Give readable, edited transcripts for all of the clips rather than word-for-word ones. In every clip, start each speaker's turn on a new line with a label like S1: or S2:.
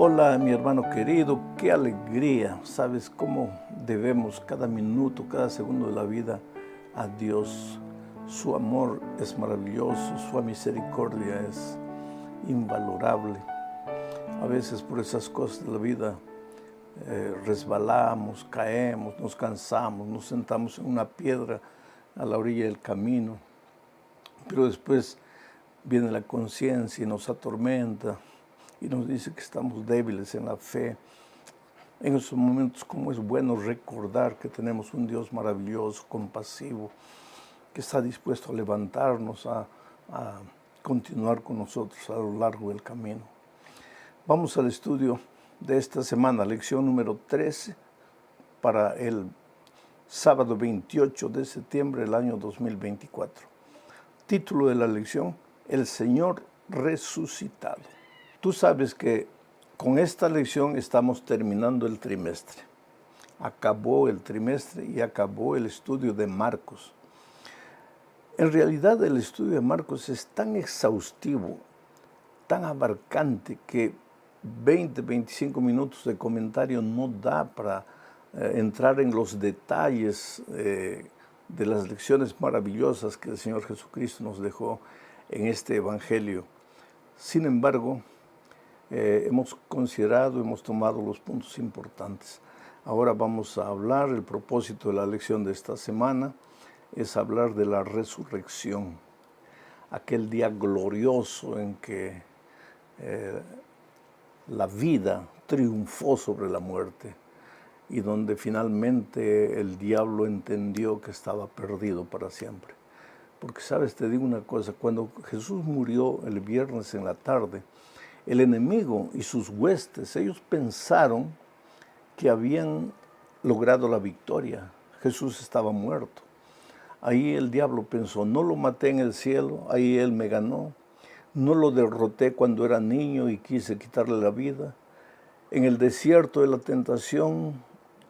S1: Hola, mi hermano querido, qué alegría. ¿Sabes cómo debemos cada minuto, cada segundo de la vida a Dios? Su amor es maravilloso, su misericordia es invalorable. A veces por esas cosas de la vida resbalamos, caemos, nos cansamos, nos sentamos en una piedra a la orilla del camino, pero después viene la conciencia y nos atormenta y nos dice que estamos débiles en la fe. En esos momentos, como es bueno recordar que tenemos un Dios maravilloso, compasivo, que está dispuesto a levantarnos, a continuar con nosotros a lo largo del camino. Vamos al estudio de esta semana, lección número 13, para el sábado 28 de septiembre del año 2024. Título de la lección: El Señor resucitado. Tú sabes que con esta lección estamos terminando el trimestre. Acabó el trimestre y acabó el estudio de Marcos. En realidad el estudio de Marcos es tan exhaustivo, tan abarcante, que 20-25 minutos de comentario no da para entrar en los detalles de las lecciones maravillosas que el Señor Jesucristo nos dejó en este Evangelio. Sin embargo, hemos considerado, hemos tomado los puntos importantes. Ahora vamos a hablar, el propósito de la lección de esta semana es hablar de la resurrección, aquel día glorioso en que la vida triunfó sobre la muerte y donde finalmente el diablo entendió que estaba perdido para siempre. Porque, sabes, te digo una cosa, cuando Jesús murió el viernes en la tarde, el enemigo y sus huestes, ellos pensaron que habían logrado la victoria. Jesús estaba muerto. Ahí el diablo pensó: no lo maté en el cielo, ahí él me ganó. No lo derroté cuando era niño y quise quitarle la vida. En el desierto de la tentación,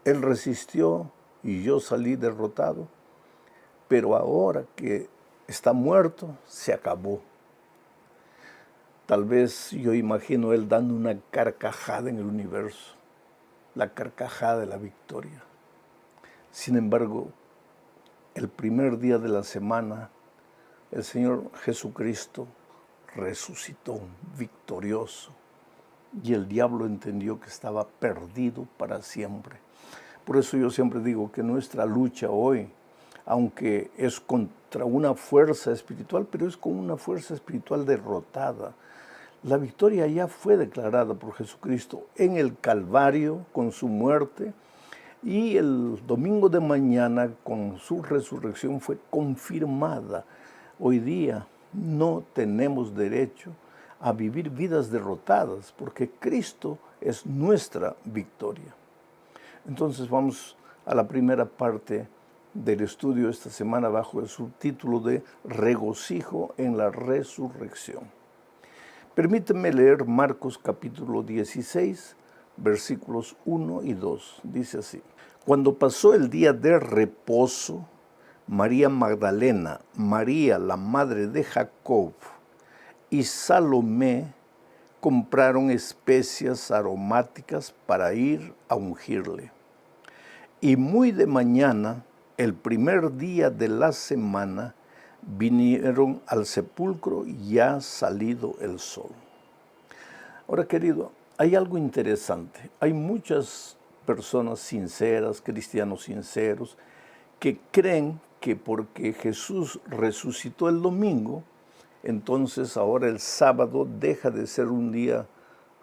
S1: él resistió y yo salí derrotado. Pero ahora que está muerto, se acabó. Tal vez yo imagino él dando una carcajada en el universo, la carcajada de la victoria. Sin embargo, el primer día de la semana, el Señor Jesucristo resucitó victorioso y el diablo entendió que estaba perdido para siempre. Por eso yo siempre digo que nuestra lucha hoy, aunque es contra una fuerza espiritual, pero es con una fuerza espiritual derrotada. La victoria ya fue declarada por Jesucristo en el Calvario con su muerte, y el domingo de mañana con su resurrección fue confirmada. Hoy día no tenemos derecho a vivir vidas derrotadas porque Cristo es nuestra victoria. Entonces vamos a la primera parte del estudio esta semana bajo el subtítulo de Regocijo en la Resurrección. Permíteme leer Marcos capítulo 16, versículos 1 y 2. Dice así: Cuando pasó el día de reposo, María Magdalena, María la madre de Jacob y Salomé compraron especias aromáticas para ir a ungirle. Y muy de mañana, el primer día de la semana, vinieron al sepulcro ya salido el sol. Ahora, querido, hay algo interesante. Hay muchas personas sinceras, cristianos sinceros, que creen que porque Jesús resucitó el domingo, entonces ahora el sábado deja de ser un día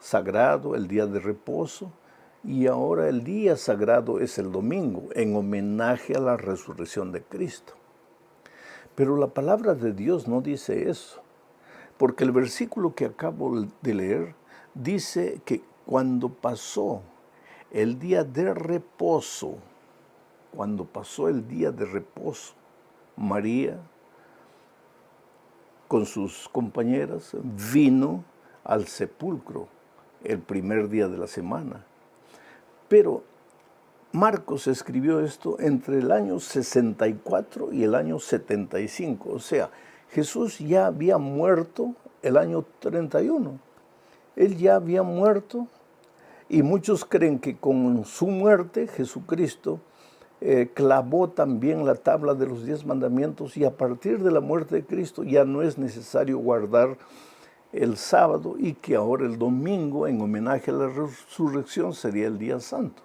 S1: sagrado, el día de reposo, y ahora el día sagrado es el domingo, en homenaje a la resurrección de Cristo. Pero la palabra de Dios no dice eso, porque el versículo que acabo de leer dice que cuando pasó el día de reposo, María con sus compañeras vino al sepulcro el primer día de la semana. Pero Marcos escribió esto entre el año 64 y el año 75. O sea, Jesús ya había muerto el año 31. Él ya había muerto Y muchos creen que con su muerte Jesucristo clavó también la tabla de los 10 mandamientos, y a partir de la muerte de Cristo ya no es necesario guardar el sábado, y que ahora el domingo, en homenaje a la resurrección, sería el día santo.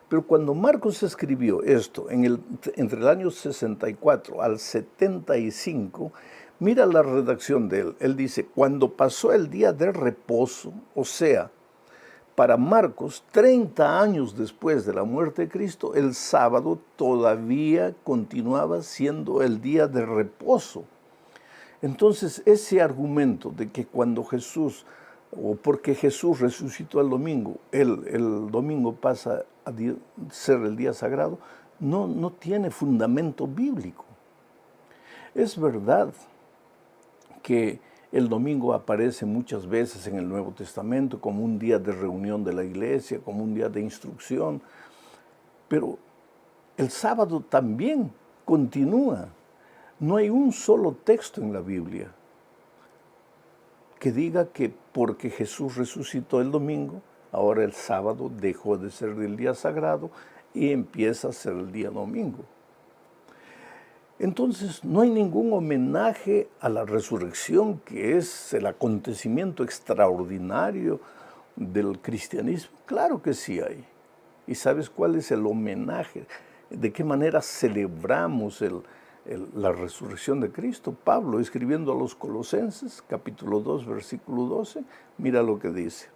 S1: Pero cuando Marcos escribió esto, entre el año 64 al 75, mira la redacción de él. Él dice, cuando pasó el día de reposo, o sea, para Marcos, 30 años después de la muerte de Cristo, el sábado todavía continuaba siendo el día de reposo. Entonces, ese argumento de que cuando Jesús, o porque Jesús resucitó el domingo, el domingo pasa a ser el día sagrado, no tiene fundamento bíblico. Es verdad que el domingo aparece muchas veces en el Nuevo Testamento como un día de reunión de la iglesia, como un día de instrucción, pero el sábado también continúa. No hay un solo texto en la Biblia que diga que porque Jesús resucitó el domingo, ahora el sábado dejó de ser el día sagrado y empieza a ser el día domingo. Entonces, no hay ningún homenaje a la resurrección, que es el acontecimiento extraordinario del cristianismo. Claro que sí hay. ¿Y sabes cuál es el homenaje? ¿De qué manera celebramos la resurrección de Cristo? Pablo, escribiendo a los Colosenses, capítulo 2, versículo 12, mira lo que dice.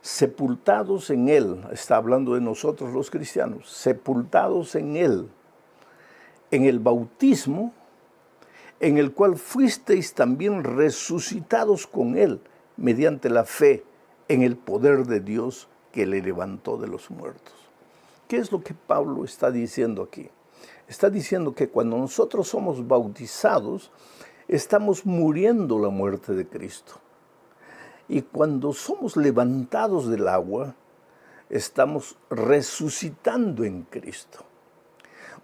S1: Sepultados en Él, está hablando de nosotros los cristianos, sepultados en Él, en el bautismo, en el cual fuisteis también resucitados con Él, mediante la fe en el poder de Dios que le levantó de los muertos. ¿Qué es lo que Pablo está diciendo aquí? Está diciendo que cuando nosotros somos bautizados, estamos muriendo la muerte de Cristo. Y cuando somos levantados del agua, estamos resucitando en Cristo.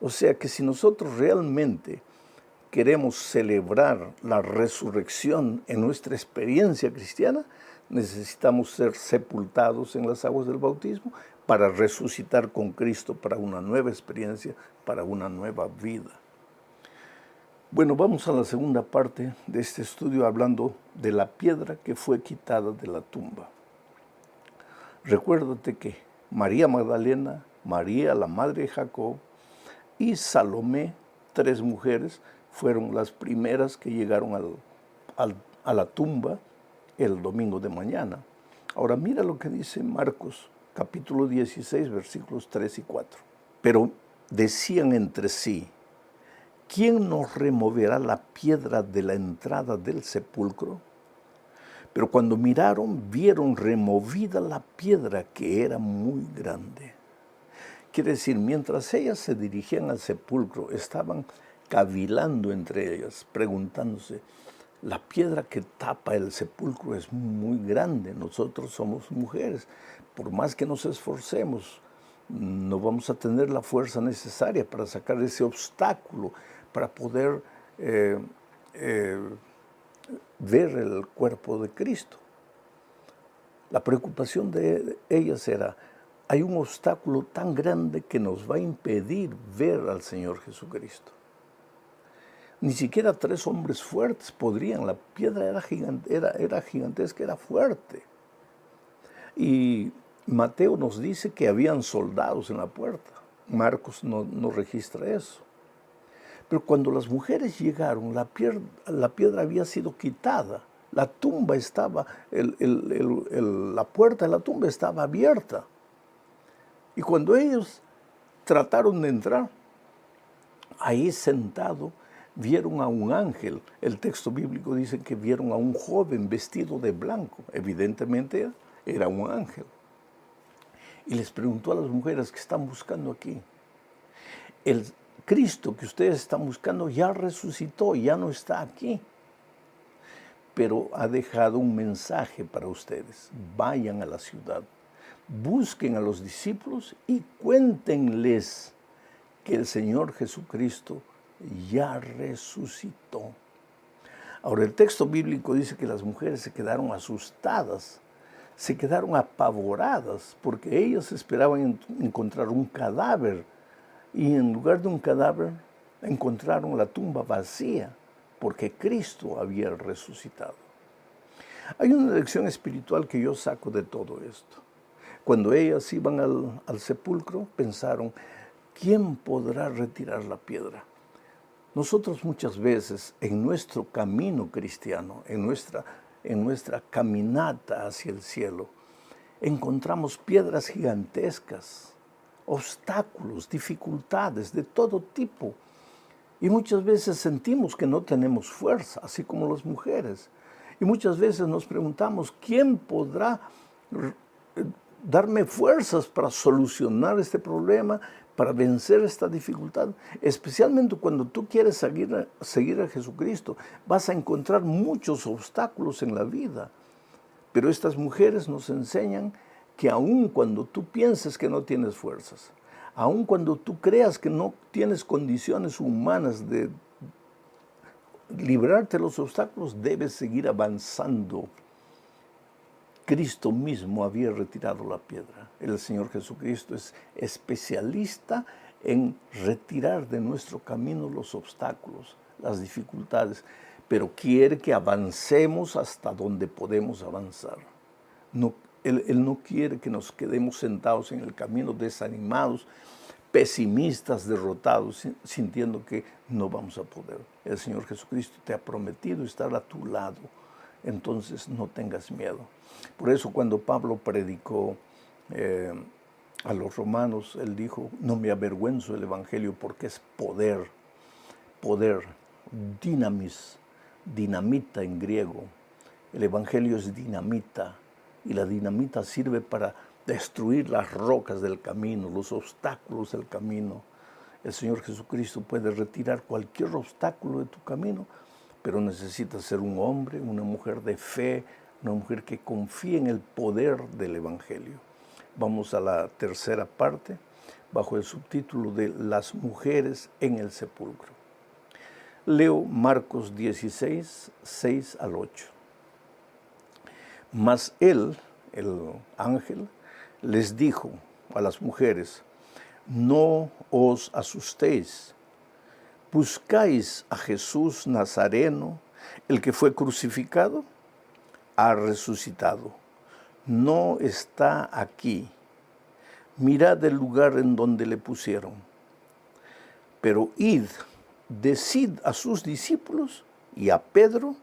S1: O sea que si nosotros realmente queremos celebrar la resurrección en nuestra experiencia cristiana, necesitamos ser sepultados en las aguas del bautismo para resucitar con Cristo para una nueva experiencia, para una nueva vida. Bueno, vamos a la segunda parte de este estudio hablando de la piedra que fue quitada de la tumba. Recuérdate que María Magdalena, María, la madre de Jacob, y Salomé, 3 mujeres, fueron las primeras que llegaron a la tumba el domingo de mañana. Ahora mira lo que dice Marcos, capítulo 16, versículos 3 y 4. Pero decían entre sí, ¿quién nos removerá la piedra de la entrada del sepulcro? Pero cuando miraron, vieron removida la piedra, que era muy grande. Quiere decir, mientras ellas se dirigían al sepulcro, estaban cavilando entre ellas, preguntándose, la piedra que tapa el sepulcro es muy grande, nosotros somos mujeres, por más que nos esforcemos, no vamos a tener la fuerza necesaria para sacar ese obstáculo, para poder ver el cuerpo de Cristo. La preocupación de ellas era, hay un obstáculo tan grande que nos va a impedir ver al Señor Jesucristo. Ni siquiera 3 hombres fuertes podrían, la piedra era gigantesca, era fuerte. Y Mateo nos dice que habían soldados en la puerta. Marcos no registra eso. Pero cuando las mujeres llegaron, la piedra había sido quitada. La tumba estaba, la puerta de la tumba estaba abierta. Y cuando ellos trataron de entrar, ahí sentado, vieron a un ángel. El texto bíblico dice que vieron a un joven vestido de blanco. Evidentemente era un ángel. Y les preguntó a las mujeres que están buscando aquí. El Cristo que ustedes están buscando ya resucitó, ya no está aquí. Pero ha dejado un mensaje para ustedes. Vayan a la ciudad, busquen a los discípulos y cuéntenles que el Señor Jesucristo ya resucitó. Ahora, el texto bíblico dice que las mujeres se quedaron asustadas, se quedaron apavoradas porque ellas esperaban encontrar un cadáver y en lugar de un cadáver encontraron la tumba vacía porque Cristo había resucitado. Hay una lección espiritual que yo saco de todo esto. Cuando ellas iban al sepulcro, pensaron, ¿quién podrá retirar la piedra? Nosotros muchas veces en nuestro camino cristiano, en nuestra caminata hacia el cielo, encontramos piedras gigantescas, obstáculos, dificultades de todo tipo. Y muchas veces sentimos que no tenemos fuerza, así como las mujeres. Y muchas veces nos preguntamos, ¿quién podrá darme fuerzas para solucionar este problema, para vencer esta dificultad? Especialmente cuando tú quieres seguir a Jesucristo, vas a encontrar muchos obstáculos en la vida. Pero estas mujeres nos enseñan que aun cuando tú pienses que no tienes fuerzas, aun cuando tú creas que no tienes condiciones humanas de librarte de los obstáculos, debes seguir avanzando. Cristo mismo había retirado la piedra. El Señor Jesucristo es especialista en retirar de nuestro camino los obstáculos, las dificultades, pero quiere que avancemos hasta donde podemos avanzar. Él no quiere que nos quedemos sentados en el camino desanimados, pesimistas, derrotados, sintiendo que no vamos a poder. El Señor Jesucristo te ha prometido estar a tu lado, entonces no tengas miedo. Por eso cuando Pablo predicó a los romanos, él dijo, no me avergüenzo del Evangelio porque es poder, dinamis, dinamita en griego. El Evangelio es dinamita y la dinamita sirve para destruir las rocas del camino, los obstáculos del camino. El Señor Jesucristo puede retirar cualquier obstáculo de tu camino, pero necesitas ser un hombre, una mujer de fe, una mujer que confíe en el poder del Evangelio. Vamos a la tercera parte, bajo el subtítulo de Las mujeres en el sepulcro. Leo Marcos 16, 6 al 8. Mas él, el ángel, les dijo a las mujeres, no os asustéis, buscáis a Jesús Nazareno, el que fue crucificado, ha resucitado, no está aquí, mirad el lugar en donde le pusieron. Pero id, decid a sus discípulos y a Pedro,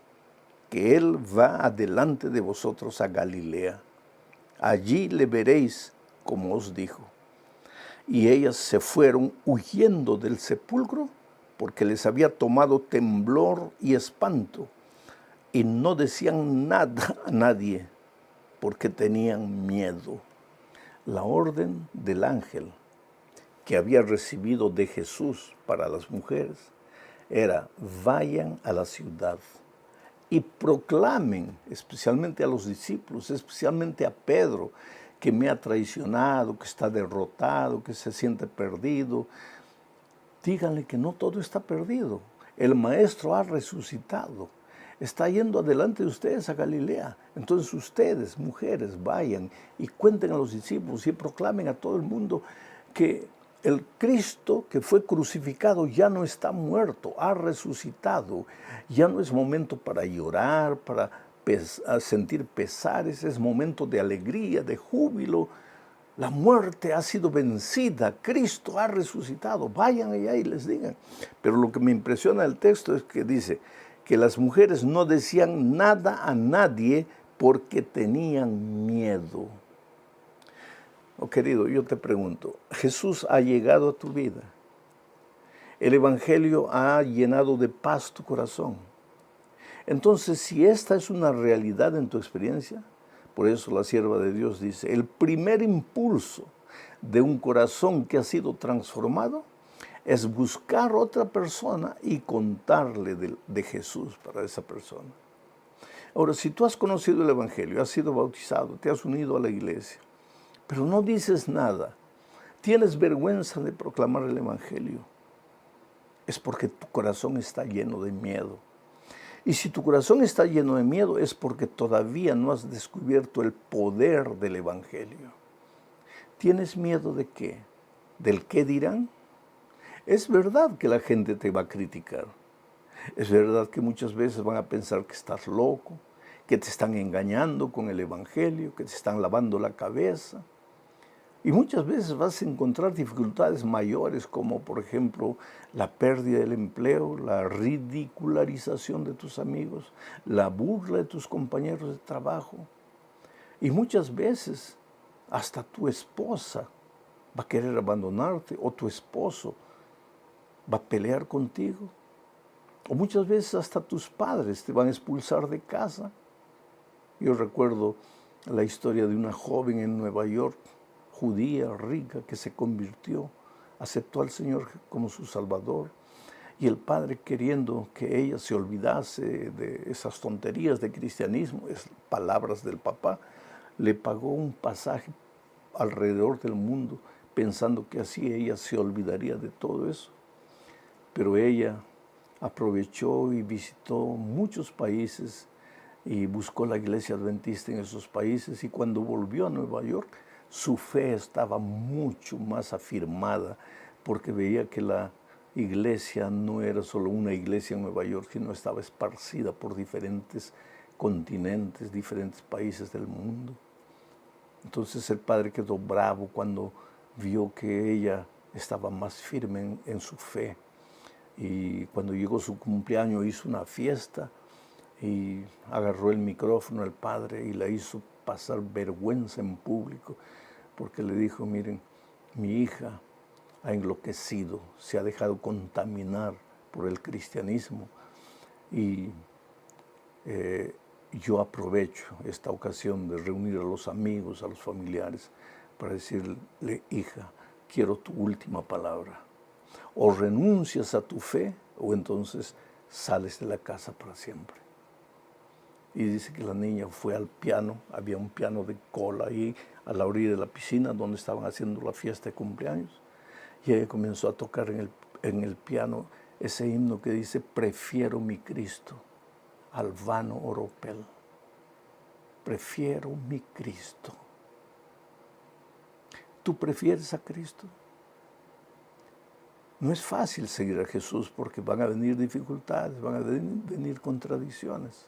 S1: que él va adelante de vosotros a Galilea. Allí le veréis como os dijo. Y ellas se fueron huyendo del sepulcro porque les había tomado temblor y espanto, y no decían nada a nadie porque tenían miedo. La orden del ángel que había recibido de Jesús para las mujeres era, vayan a la ciudad y proclamen, especialmente a los discípulos, especialmente a Pedro, que me ha traicionado, que está derrotado, que se siente perdido. Díganle que no todo está perdido. El Maestro ha resucitado. Está yendo adelante de ustedes a Galilea. Entonces ustedes, mujeres, vayan y cuenten a los discípulos y proclamen a todo el mundo que el Cristo que fue crucificado ya no está muerto, ha resucitado. Ya no es momento para llorar, para sentir pesares, es momento de alegría, de júbilo. La muerte ha sido vencida, Cristo ha resucitado. Vayan allá y les digan. Pero lo que me impresiona del texto es que dice que las mujeres no decían nada a nadie porque tenían miedo. Oh, querido, yo te pregunto, ¿Jesús ha llegado a tu vida? ¿El Evangelio ha llenado de paz tu corazón? Entonces, si esta es una realidad en tu experiencia, por eso la sierva de Dios dice, el primer impulso de un corazón que ha sido transformado es buscar otra persona y contarle de Jesús para esa persona. Ahora, si tú has conocido el Evangelio, has sido bautizado, te has unido a la iglesia, pero no dices nada, tienes vergüenza de proclamar el Evangelio, es porque tu corazón está lleno de miedo. Y si tu corazón está lleno de miedo es porque todavía no has descubierto el poder del Evangelio. ¿Tienes miedo de qué? ¿Del qué dirán? Es verdad que la gente te va a criticar. Es verdad que muchas veces van a pensar que estás loco, que te están engañando con el Evangelio, que te están lavando la cabeza. Y muchas veces vas a encontrar dificultades mayores, como por ejemplo la pérdida del empleo, la ridicularización de tus amigos, la burla de tus compañeros de trabajo. Y muchas veces hasta tu esposa va a querer abandonarte o tu esposo va a pelear contigo. O muchas veces hasta tus padres te van a expulsar de casa. Yo recuerdo la historia de una joven en Nueva York, judía, rica, que se convirtió, aceptó al Señor como su Salvador. Y el padre, queriendo que ella se olvidase de esas tonterías de cristianismo, es palabras del papá, le pagó un pasaje alrededor del mundo, pensando que así ella se olvidaría de todo eso. Pero ella aprovechó y visitó muchos países y buscó la iglesia adventista en esos países, y cuando volvió a Nueva York, su fe estaba mucho más afirmada, porque veía que la iglesia no era solo una iglesia en Nueva York, sino estaba esparcida por diferentes continentes, diferentes países del mundo. Entonces el padre quedó bravo cuando vio que ella estaba más firme en su fe. Y cuando llegó su cumpleaños hizo una fiesta y agarró el micrófono al padre y la hizo pasar vergüenza en público, porque le dijo: miren, mi hija ha enloquecido, se ha dejado contaminar por el cristianismo, y yo aprovecho esta ocasión de reunir a los amigos, a los familiares, para decirle: hija, quiero tu última palabra. O renuncias a tu fe o entonces sales de la casa para siempre. Y dice que la niña fue al piano, había un piano de cola ahí a la orilla de la piscina donde estaban haciendo la fiesta de cumpleaños, y ella comenzó a tocar en el piano ese himno que dice: prefiero mi Cristo al vano oropel. Prefiero mi Cristo. ¿Tú prefieres a Cristo? No es fácil seguir a Jesús porque van a venir dificultades, van a venir contradicciones.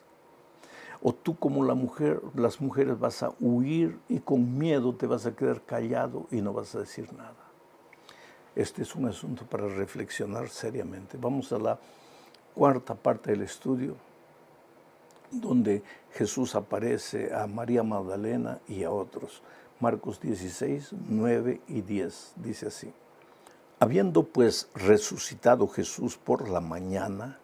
S1: O tú, como las mujeres, vas a huir y con miedo te vas a quedar callado y no vas a decir nada. Este es un asunto para reflexionar seriamente. Vamos a la cuarta parte del estudio, donde Jesús aparece a María Magdalena y a otros. Marcos 16, 9 y 10, dice así: habiendo pues resucitado Jesús por la mañana,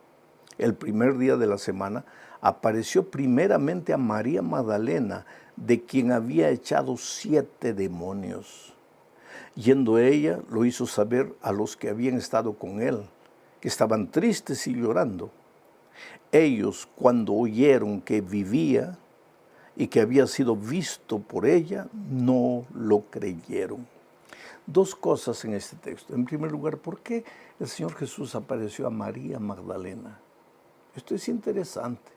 S1: el primer día de la semana, apareció primeramente a María Magdalena, de quien había echado 7 demonios. Yendo ella, lo hizo saber a los que habían estado con él, que estaban tristes y llorando. Ellos, cuando oyeron que vivía y que había sido visto por ella, no lo creyeron. Dos cosas en este texto. En primer lugar, ¿por qué el Señor Jesús apareció a María Magdalena? Esto es interesante.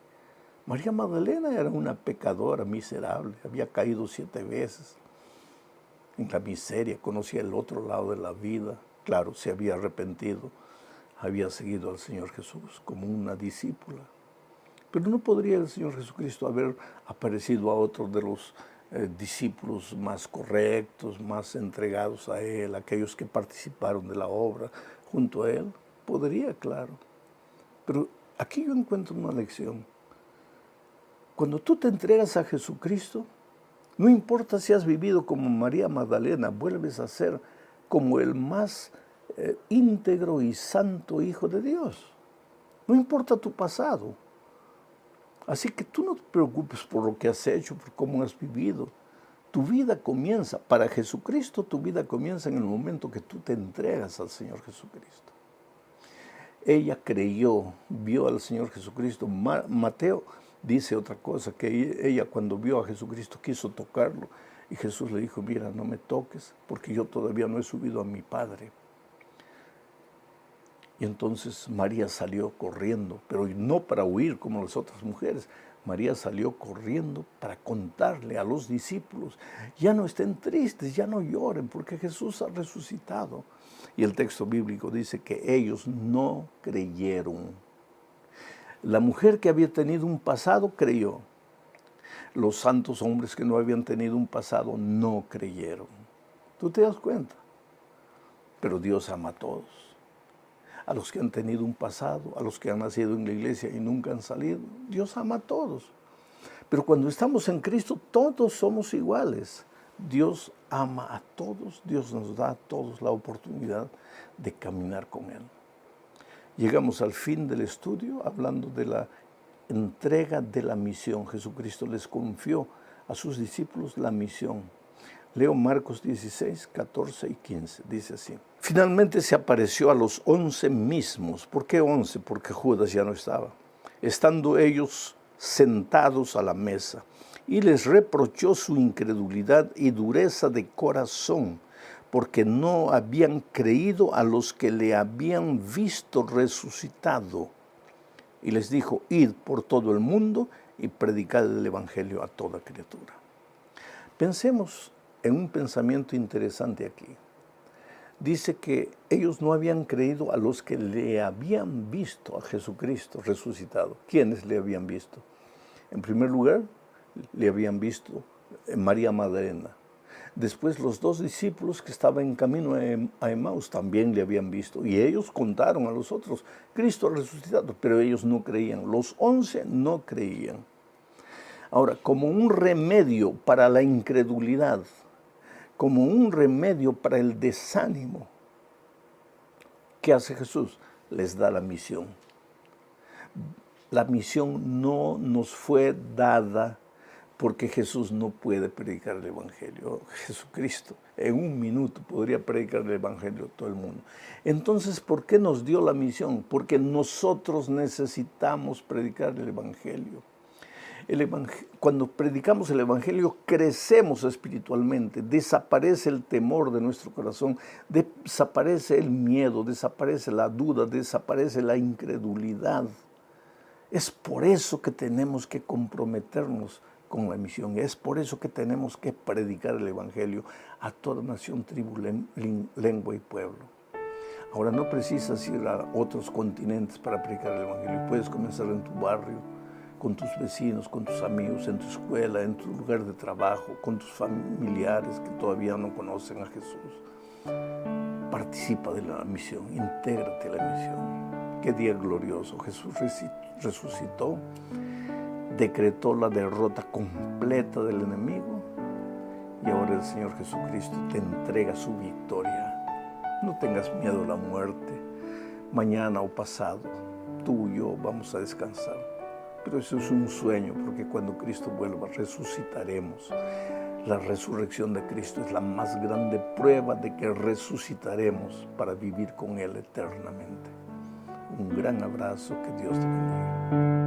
S1: María Magdalena era una pecadora miserable, había caído 7 veces en la miseria, conocía el otro lado de la vida. Claro, se había arrepentido, había seguido al Señor Jesús como una discípula. Pero no podría el Señor Jesucristo haber aparecido a otro de los discípulos más correctos, más entregados a Él, aquellos que participaron de la obra junto a Él. Podría, claro. Pero aquí yo encuentro una lección. Cuando tú te entregas a Jesucristo, no importa si has vivido como María Magdalena, vuelves a ser como el más íntegro y santo Hijo de Dios. No importa tu pasado. Así que tú no te preocupes por lo que has hecho, por cómo has vivido. Tu vida comienza, para Jesucristo tu vida comienza en el momento que tú te entregas al Señor Jesucristo. Ella creyó, vio al Señor Jesucristo. Mateo dice otra cosa, que ella cuando vio a Jesucristo quiso tocarlo, y Jesús le dijo: mira, no me toques, porque yo todavía no he subido a mi Padre. Y entonces María salió corriendo, pero no para huir como las otras mujeres. María salió corriendo para contarle a los discípulos: ya no estén tristes, ya no lloren, porque Jesús ha resucitado. Y el texto bíblico dice que ellos no creyeron. La mujer que había tenido un pasado creyó. Los santos hombres que no habían tenido un pasado no creyeron. ¿Tú te das cuenta? Pero Dios ama a todos. A los que han tenido un pasado, a los que han nacido en la iglesia y nunca han salido. Dios ama a todos. Pero cuando estamos en Cristo, todos somos iguales. Dios ama a todos, Dios nos da a todos la oportunidad de caminar con Él. Llegamos al fin del estudio hablando de la entrega de la misión. Jesucristo les confió a sus discípulos la misión. Leo Marcos 16, 14 y 15, dice así. Finalmente se apareció a los 11 mismos. ¿Por qué 11? Porque Judas ya no estaba. Estando ellos sentados a la mesa, y les reprochó su incredulidad y dureza de corazón, porque no habían creído a los que le habían visto resucitado. Y les dijo: id por todo el mundo y predicad el evangelio a toda criatura. Pensemos en un pensamiento interesante aquí. Dice que ellos no habían creído a los que le habían visto a Jesucristo resucitado. ¿Quiénes le habían visto? En primer lugar, le habían visto María Magdalena. Después los 2 discípulos que estaban en camino a Emaús también le habían visto. Y ellos contaron a los otros: Cristo ha resucitado. Pero ellos no creían. Los 11 no creían. Ahora, como un remedio para la incredulidad, como un remedio para el desánimo, ¿qué hace Jesús? Les da la misión. La misión no nos fue dada porque Jesús no puede predicar el evangelio. Jesucristo en un minuto podría predicar el evangelio a todo el mundo. Entonces, ¿por qué nos dio la misión? Porque nosotros necesitamos predicar el evangelio. Cuando predicamos el evangelio, crecemos espiritualmente, desaparece el temor de nuestro corazón, desaparece el miedo, desaparece la duda, desaparece la incredulidad. Es por eso que tenemos que comprometernos con la misión. Es por eso que tenemos que predicar el evangelio a toda nación, tribu, lengua y pueblo. Ahora, no precisas ir a otros continentes para predicar el evangelio. Puedes comenzar en tu barrio, con tus vecinos, con tus amigos, en tu escuela, en tu lugar de trabajo, con tus familiares que todavía no conocen a Jesús. Participa de la misión, intégrate a la misión. Qué día glorioso. Jesús resucitó, decretó la derrota completa del enemigo y ahora el Señor Jesucristo te entrega su victoria. No tengas miedo a la muerte. Mañana o pasado, tú y yo vamos a descansar. Pero eso es un sueño, porque cuando Cristo vuelva, resucitaremos. La resurrección de Cristo es la más grande prueba de que resucitaremos para vivir con Él eternamente. Un gran abrazo, que Dios te bendiga.